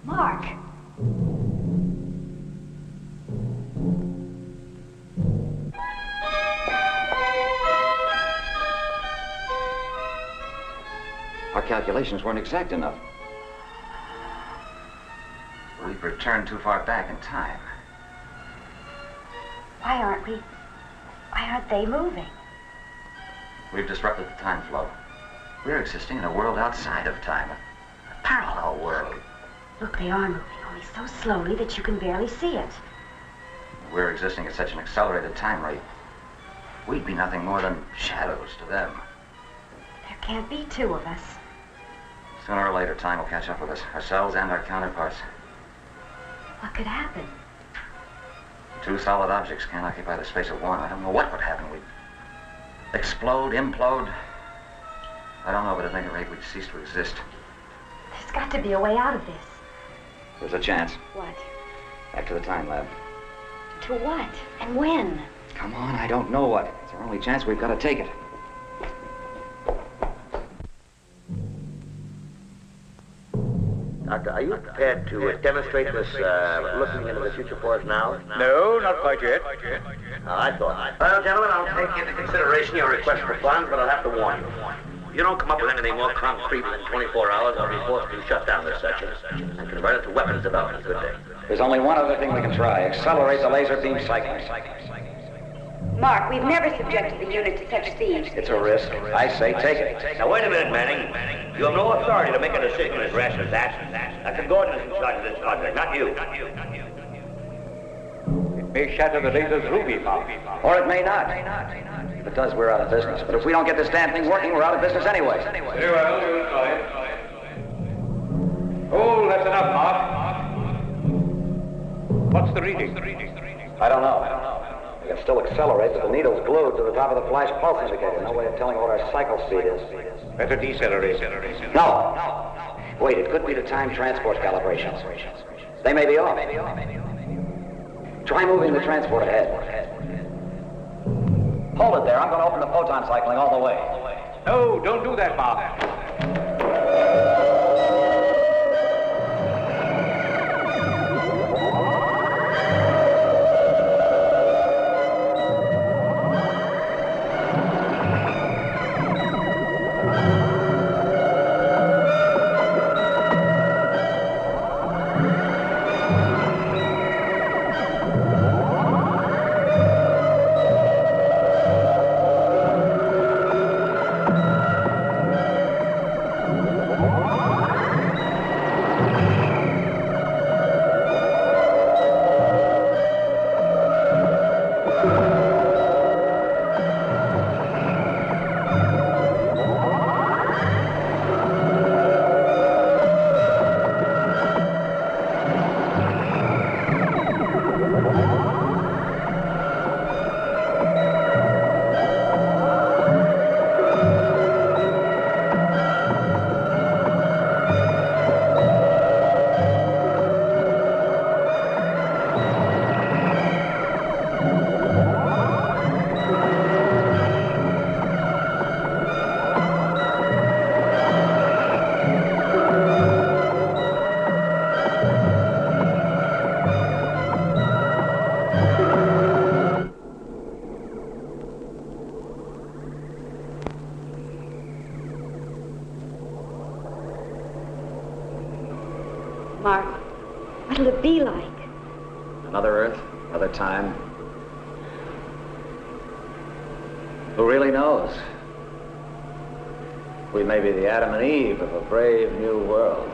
Mark. Our calculations weren't exact enough. We've returned too far back in time. Why aren't they moving? We've disrupted the time flow. We're existing in a world outside of time. A parallel world. Look, they are moving, only so slowly that you can barely see it. We're existing at such an accelerated time rate. We'd be nothing more than shadows to them. There can't be two of us. Sooner or later, time will catch up with us, ourselves and our counterparts. What could happen? Two solid objects can't occupy the space of one. I don't know what would happen. We'd explode, implode. I don't know, but at any rate, we'd cease to exist. There's got to be a way out of this. There's a chance. What? Back to the time lab. To what? And when? Come on, I don't know what. It's our only chance. We've got to take it. Doctor, are you prepared to demonstrate this looking into the future for us now? No, not quite yet. Oh, I thought. Well, gentlemen, I'll take into consideration your request for funds, but I'll have to warn you. If you don't come up with anything more concrete within 24 hours, I'll be forced to shut down this section and convert it to weapons development. Good day. There's only one other thing we can try. Accelerate the laser beam cycling. Mark, we've never subjected the unit to such speed. It's a risk. I say take it. Now, wait a minute, Manning. You have no authority to make a decision as rash as that. Dr. Gordon is in charge of this project, not you. It may shatter the laser's ruby bomb. Or it may not. If it does, we're out of business. But if we don't get this damn thing working, we're out of business anyway. Very well, we'll try it. Oh, that's enough, Mark. What's the reading? I don't know. We can still accelerate, but the needle's glued to the top of the flash pulse indicator. No way of telling what our cycle speed is. Better decelerate. No. Wait, it could be the time transport calibrations. They may be off. Try moving the transport ahead. Hold it there. I'm going to open the photon cycling all the way. No, don't do that, Mark. Mark, what'll it be like? Another Earth, another time. Who really knows? We may be the Adam and Eve of a brave new world.